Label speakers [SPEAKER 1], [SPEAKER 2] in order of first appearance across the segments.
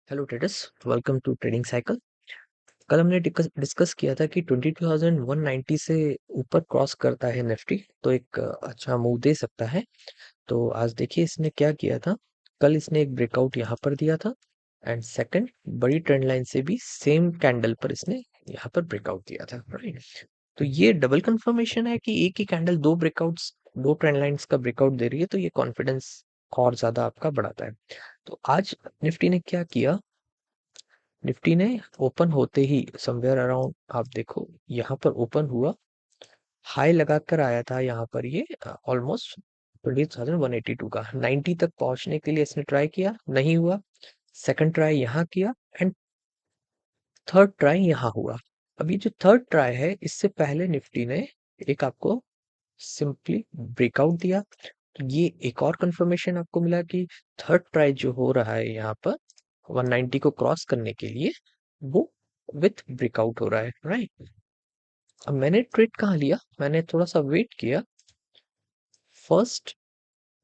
[SPEAKER 1] Hello traders, welcome to trading cycle. कल हमने discuss किया था कि 22,190 से ऊपर क्रॉस करता है निफ्टी तो एक अच्छा मूव दे सकता है। तो आज देखिए इसने क्या किया था। कल इसने एक ब्रेकआउट यहाँ पर दिया था एंड सेकंड बड़ी ट्रेंड लाइन से भी सेम कैंडल पर इसने यहाँ पर ब्रेकआउट दिया था, राइट। तो ये डबल कंफर्मेशन है कि एक ही कैंडल दो ब्रेकआउट्स, दो ट्रेंड लाइंस का ब्रेकआउट दे रही है, तो ये कॉन्फिडेंस और ज्यादा आपका बढ़ाता है। तो आज निफ्टी ने क्या किया। निफ्टी ने ओपन होते ही समवेयर अराउंड, आप देखो यहाँ पर ओपन हुआ, हाई लगाकर आया था यहाँ पर ये ऑलमोस्ट 20,182 का 90 तक पहुंचने के लिए इसने ट्राई किया, नहीं हुआ। सेकंड ट्राई यहाँ किया एंड थर्ड ट्राई यहाँ हुआ। अब ये जो थर्ड ट्राई है, इससे पहले निफ्टी ने एक आपको सिंपली ब्रेकआउट दिया। तो ये एक और कंफर्मेशन आपको मिला कि थर्ड ट्राई जो हो रहा है यहाँ पर 190 को क्रॉस करने के लिए, वो विथ ब्रेकआउट हो रहा है, राइट। अब मैंने ट्रेड कहाँ लिया, मैंने थोड़ा सा वेट किया। First,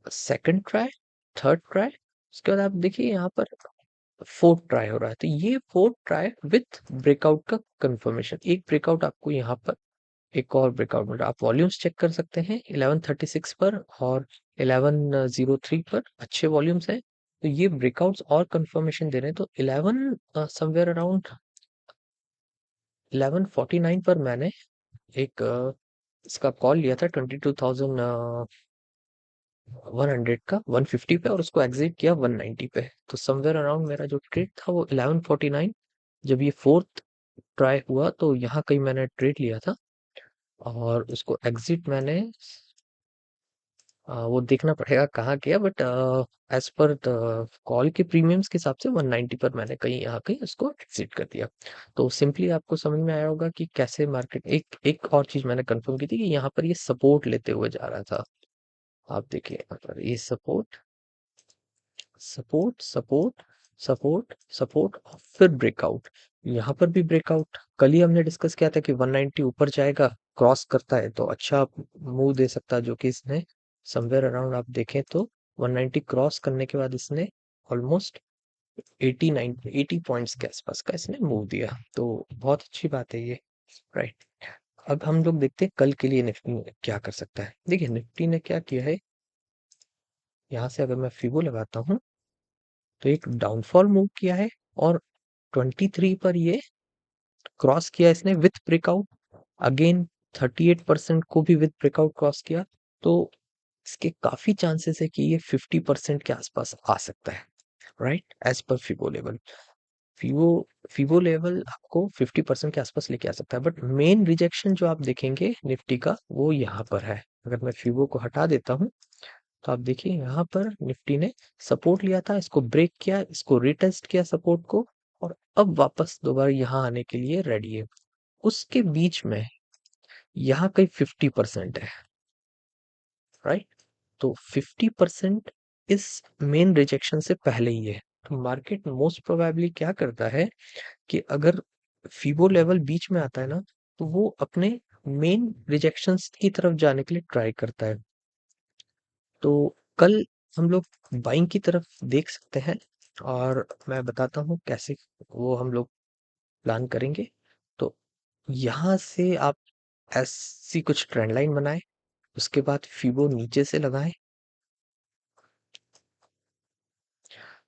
[SPEAKER 1] second try, third try, उसके बाद आप देखिए यहाँ पर फोर्थ ट्राई हो रहा है। तो ये फोर्थ ट्राई विथ ब्रेकआउट का कंफर्मेशन, एक ब्रेकआउट आपको यहाँ पर, एक और ब्रेकआउट मिल रहा है। आप वॉल्यूम्स चेक कर सकते हैं 1136 पर और 1103 पर अच्छे वॉल्यूम्स हैं। तो ये ब्रेकआउट्स और कंफर्मेशन दे रहे हैं। तो 11 समवेयर अराउंड 1149 पर मैंने एक इसका कॉल लिया था 22,100 का 150 पे, और उसको एग्जिट किया 190 पे। तो समवेयर अराउंड मेरा जो ट्रेड था वो 1149, जब ये फोर्थ ट्राई हुआ तो यहाँ कहीं मैंने ट्रेड लिया था और उसको एग्जिट मैंने वो देखना पड़ेगा कहाँ किया, but as per the call के प्रीमियम्स के हिसाब से 190 पर मैंने कहीं यहाँ कहीं उसको एग्जिट कर दिया। तो सिंपली आपको समझ में आया होगा कि कैसे मार्केट, एक एक और चीज मैंने कंफर्म की थी कि यहाँ पर ये सपोर्ट लेते हुए जा रहा था। आप देखिए यहाँ पर ये support, support, support, support, support और फिर ब्रेकआउट। यहाँ पर भी ब्रेकआउट। कल ही हमने डिस्कस किया था कि 190 ऊपर जाएगा, क्रॉस करता है तो अच्छा मूव दे सकता है, जो कि इसने समवेयर अराउंड आप देखें तो 190 क्रॉस करने के बाद इसने ऑलमोस्ट 80 पॉइंट्स के आसपास का इसने मूव दिया। तो बहुत अच्छी बात है ये, राइट। अब हम लोग देखते हैं कल के लिए निफ्टी क्या कर सकता है। देखिए निफ्टी ने क्या किया है, यहाँ से अगर मैं फिबो लगाता हूँ तो एक डाउनफॉल मूव किया है और 23 पर ये क्रॉस किया इसने विथ ब्रेकआउट। अगेन 38% को भी विथ ब्रेकआउट क्रॉस किया। तो इसके काफी चांसेस है कि ये 50% के आसपास आ सकता है, right, as per फिबो level. फिबो फिबो level आपको 50% के आसपास लेके आ सकता है, बट मेन रिजेक्शन जो आप देखेंगे निफ्टी का वो यहाँ पर है। अगर मैं फिबो को हटा देता हूँ तो आप देखिए यहाँ पर निफ्टी ने सपोर्ट लिया था, इसको ब्रेक किया, इसको रिटेस्ट किया सपोर्ट को, और अब वापस दोबारा यहाँ आने के लिए रेडी है। उसके बीच में यहाँ कहीं 50% है, राइट। तो 50% इस मेन रिजेक्शन से पहले ही है। तो मार्केट मोस्ट प्रोबेबली क्या करता है कि अगर फिबो लेवल बीच में आता है ना, तो वो अपने मेन रिजेक्शंस की तरफ जाने के लिए ट्राई करता है। तो कल हम लोग बाइंग की तरफ देख सकते हैं और मैं बताता हूँ कैसे वो हम लोग प्लान करेंगे। तो यहाँ से आप ऐसी कुछ ट्रेंड लाइन बनाएं, उसके बाद फिबो नीचे से लगाएं।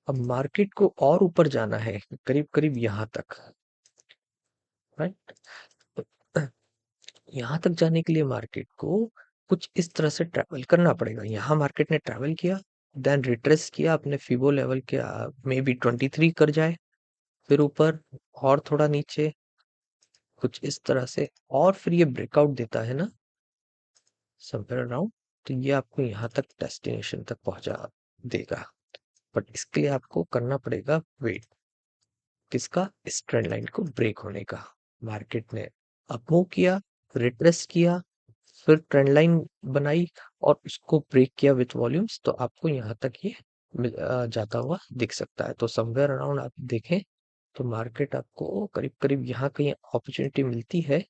[SPEAKER 1] अब मार्केट को और ऊपर जाना है करीब करीब यहाँ तक, राइट। यहाँ तक जाने के लिए मार्केट को कुछ इस तरह से ट्रैवल करना पड़ेगा। यहाँ मार्केट ने ट्रैवल किया, देन रिट्रेस किया अपने फिबो लेवल के, मे बी 23 कर जाए, फिर ऊपर और थोड़ा नीचे कुछ इस तरह से, और फिर ये ब्रेकआउट देता है ना समवेयर अराउंड, तो ये आपको यहाँ तक डेस्टिनेशन तक पहुंचा देगा। बट इसके लिए आपको करना पड़ेगा वेट, किसका, इस ट्रेंड लाइन को ब्रेक होने का। मार्केट ने अप मूव किया, रिट्रेस किया, फिर ट्रेंड लाइन बनाई और उसको ब्रेक किया विथ वॉल्यूम्स, तो आपको यहाँ तक ये जाता हुआ दिख सकता है। तो समवेयर अराउंड आप देखें तो मार्केट आपको करीब करीब यहाँ कहीं अपॉर्चुनिटी मिलती है,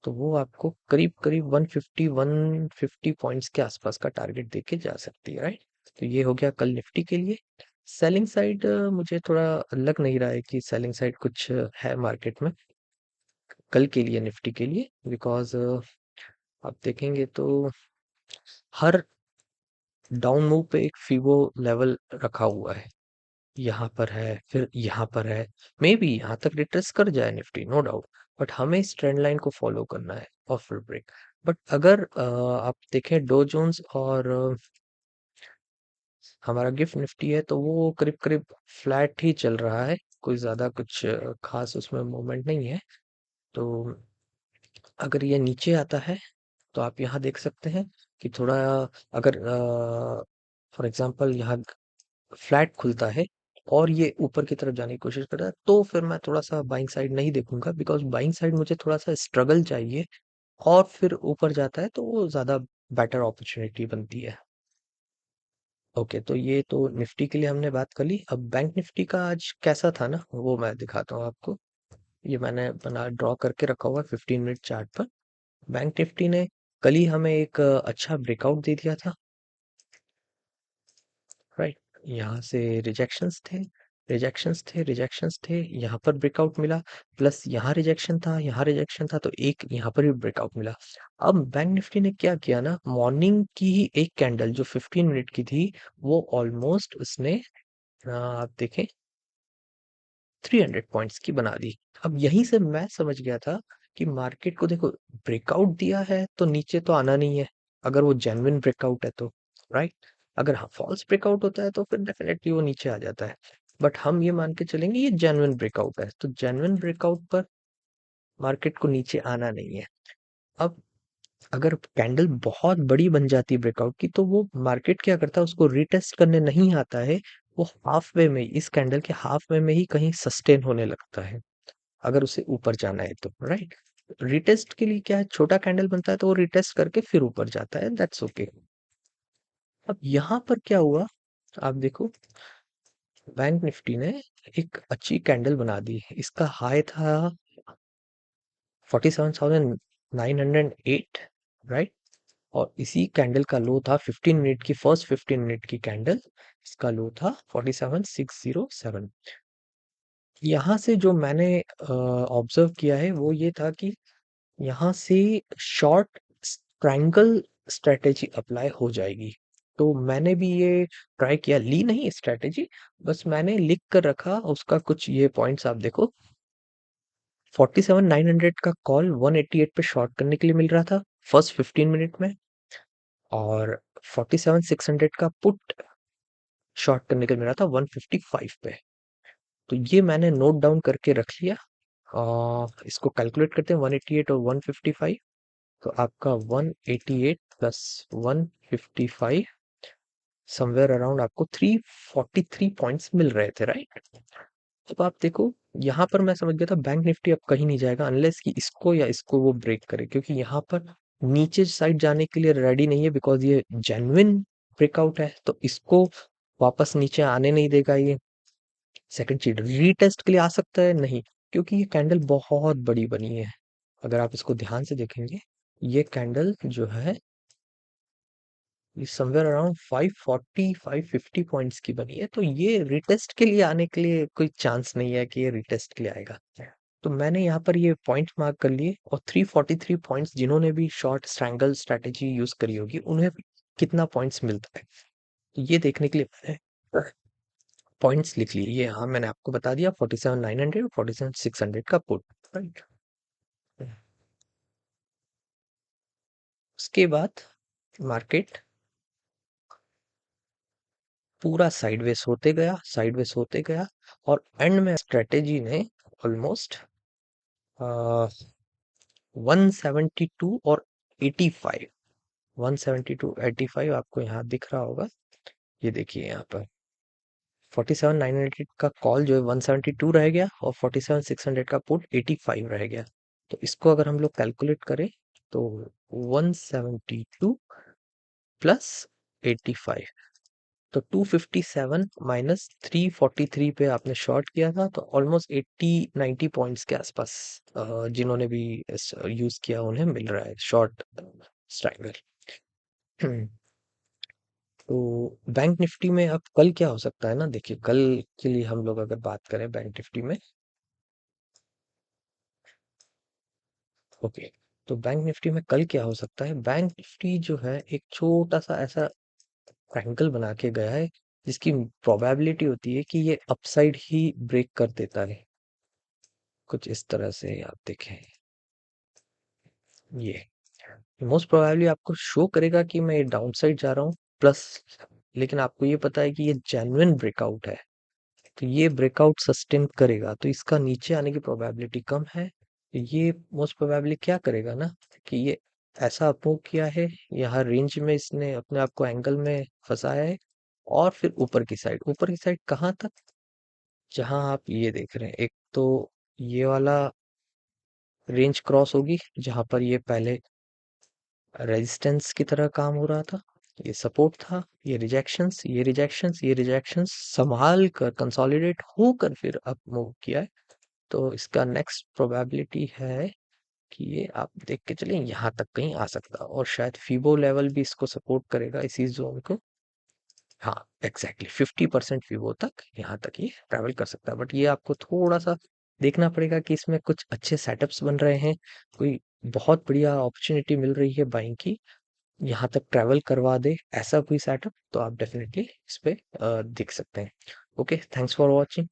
[SPEAKER 1] तो वो आपको करीब करीब 150 पॉइंट्स के आसपास का टारगेट देके जा सकती है, राइट। तो ये हो गया कल निफ्टी के लिए। सेलिंग साइड मुझे थोड़ा लग नहीं रहा है कि सेलिंग साइड कुछ है मार्केट में कल के लिए, निफ्टी के लिए, बिकॉज आप देखेंगे तो हर डाउन मूव पे एक फीबो लेवल रखा हुआ है। यहाँ पर है, फिर यहाँ पर है। मे बी यहाँ तक रिट्रेस कर जाए निफ्टी, नो डाउट, बट हमें इस ट्रेंड लाइन को फॉलो करना है और फिर ब्रेक। बट अगर आप देखें डो जोन्स और हमारा गिफ्ट निफ्टी है, तो वो करीब करीब फ्लैट ही चल रहा है। कोई ज्यादा कुछ खास उसमें मूवमेंट नहीं है। तो अगर ये नीचे आता है तो आप यहाँ देख सकते हैं कि थोड़ा, अगर फॉर एग्जांपल यहाँ फ्लैट खुलता है और ये ऊपर की तरफ जाने की कोशिश कर रहा है, तो फिर मैं थोड़ा सा बाइंग साइड नहीं देखूंगा, बिकॉज बाइंग साइड मुझे थोड़ा सा स्ट्रगल चाहिए और फिर ऊपर जाता है तो वो ज्यादा बेटर अपॉर्चुनिटी बनती है। ओके, तो ये तो निफ्टी के लिए हमने बात कर ली। अब बैंक निफ्टी का आज कैसा था ना, वो मैं दिखाता हूँ आपको। ये मैंने बना ड्रॉ करके रखा हुआ है 15 मिनट चार्ट पर। बैंक निफ्टी ने कल ही हमें एक अच्छा ब्रेकआउट दे दिया था, राइट। यहाँ से रिजेक्शंस थे, यहाँ पर ब्रेकआउट मिला, प्लस यहाँ रिजेक्शन था, तो एक यहाँ पर भी ब्रेकआउट मिला। अब बैंक निफ्टी ने क्या किया ना, मॉर्निंग की ही एक कैंडल जो 15 मिनट की थी, वो ऑलमोस्ट उसने आप देखें 300 पॉइंट्स की बना दी। अब यहीं से मैं समझ गया था कि मार्केट को देखो, ब्रेकआउट दिया है तो नीचे तो आना नहीं है, अगर वो जेन्युइन ब्रेकआउट है तो, राइट। अगर हाँ फॉल्स ब्रेकआउट होता है तो फिर डेफिनेटली वो नीचे आ जाता है। बट हम ये मान के चलेंगे ये जेन्युइन ब्रेकआउट है, तो जेन्युइन ब्रेकआउट पर मार्केट को नीचे आना नहीं है। अब अगर कैंडल बहुत बड़ी बन जाती है ब्रेकआउट की, तो वो मार्केट क्या करता है, उसको रीटेस्ट करने नहीं आता है। वो हाफ वे में, इस कैंडल के हाफ वे में ही कहीं सस्टेन होने लगता है, अगर उसे ऊपर जाना है तो, राइट। रिटेस्ट के लिए क्या है, छोटा कैंडल बनता है तो वो रिटेस्ट करके फिर ऊपर जाता है, दैट्स ओके। अब यहाँ पर क्या हुआ, आप देखो, बैंक निफ्टी ने एक अच्छी कैंडल बना दी। इसका हाई था 47,908, राइट। और इसी कैंडल का लो था 15 मिनट की, फर्स्ट 15 मिनट की कैंडल, इसका लो था 47,607। यहाँ से जो मैंने ऑब्जर्व किया है वो ये था कि यहाँ से शॉर्ट ट्रायंगल स्ट्रेटेजी अप्लाई हो जाएगी। तो मैंने भी ये ट्राई किया, ली नहीं स्ट्रेटेजी, बस मैंने लिख कर रखा उसका कुछ ये पॉइंट्स। आप देखो, 47,900 का कॉल 188 पे शॉर्ट करने के लिए मिल रहा था फर्स्ट 15 मिनट में, और 47,600 का पुट शॉर्ट करने के लिए मिल रहा था 155 पे। तो ये मैंने नोट डाउन करके रख लिया। इसको कैलकुलेट करते हैं, 188 और 155। तो आपका 188 प्लस 155, समवेयर अराउंड आपको 343 पॉइंट्स मिल रहे थे, राइट। अब आप देखो, यहाँ पर मैं समझ गया था बैंक निफ्टी अब कहीं नहीं जाएगा अनलेस कि इसको या इसको वो ब्रेक करे, क्योंकि यहाँ पर नीचे साइड जाने के लिए रेडी नहीं है, बिकॉज ये जेन्युइन ब्रेकआउट है, तो इसको वापस नीचे आने नहीं देगा ये। सेकंड चीज, रीटेस्ट के लिए आ सकता है नहीं, क्योंकि ये कैंडल बहुत बड़ी बनी है। अगर आप इसको ध्यान से देखेंगे, ये कैंडल जो है, ये समवेयर अराउंड 540 550 पॉइंट्स की बनी है, तो ये रिटेस्ट के लिए आने के लिए कोई चांस नहीं है कि ये रिटेस्ट के लिए आएगा। तो मैंने यहाँ पर ये पॉइंट मार्क कर लिए, और 343 पॉइंट्स जिन्होंने भी शॉर्ट स्ट्रैंगल स्ट्रेटेजी यूज करी होगी उन्हें कितना पॉइंट्स मिलता है, तो ये देखने के लिए मैंने पॉइंट्स लिख लिए। ये हाँ मैंने आपको बता दिया, 47,900 और 47,600 का पुट, राइट। उसके बाद मार्केट पूरा साइडवेज होते गया, और एंड में स्ट्रेटेजी ने ऑलमोस्ट 172 और 85, 172 85 आपको यहाँ दिख रहा होगा। ये देखिए यहाँ पर 47,900 का कॉल जो है 172 रह गया, और 47,600 का पुट 85 रह गया। तो इसको अगर हम लोग कैलकुलेट करें तो 172 प्लस 85, तो 257 माइनस 343 पे आपने शॉर्ट किया था, तो ऑलमोस्ट 80-90 पॉइंट्स के आसपास जिन्होंने भी यूज किया उन्हें मिल रहा है शॉर्ट स्ट्रैंगल। तो बैंक निफ्टी में अब कल क्या हो सकता है ना, देखिए कल के लिए हम लोग अगर बात करें बैंक निफ्टी में, ओके, तो बैंक निफ्टी में कल क्या हो सकता है, बैंक निफ्टी जो है एक छोटा सा ऐसा ट्रायंगल बना के गया है, जिसकी प्रोबेबिलिटी होती है कि ये अपसाइड ही ब्रेक कर देता है, कुछ इस तरह से आप देखें, ये मोस्ट प्रोबेबली आपको शो करेगा कि मैं डाउन साइड जा रहा हूँ प्लस, लेकिन आपको ये पता है कि ये जेन्युइन ब्रेकआउट है, तो ये ब्रेकआउट सस्टेन करेगा, तो इसका नीचे आने की प्रोबेबिलिटी कम है। ये मोस्ट प्रोबेबली क्या करेगा ना, कि ये ऐसा अप्रूव किया है, यहाँ रेंज में इसने अपने आप को एंगल में फंसाया है, और फिर ऊपर की साइड कहाँ तक, जहां आप ये देख रहे हैं, एक तो ये वाला रेंज क्रॉस होगी, जहां पर ये पहले रेजिस्टेंस की तरह काम हो रहा था, ये सपोर्ट था, ये रिजेक्शंस संभाल कर कंसोलिडेट होकर फिर अप मूव किया है। तो इसका नेक्स्ट प्रोबेबिलिटी है कि ये आप देख के चलिए यहाँ तक कहीं आ सकता है, और शायद फीबो लेवल भी इसको सपोर्ट करेगा, इसी जोन को। हाँ, एग्जैक्टली 50% फीबो तक यहाँ तक ये ट्रैवल कर सकता है, बट ये आपको थोड़ा सा देखना पड़ेगा कि इसमें कुछ अच्छे सेटअप्स बन रहे हैं, कोई बहुत बढ़िया अपॉर्चुनिटी मिल रही है बाइंग की, यहाँ तक ट्रैवल करवा दे ऐसा कोई सेटअप, तो आप डेफिनेटली इस पे देख सकते हैं। Okay, thanks for watching.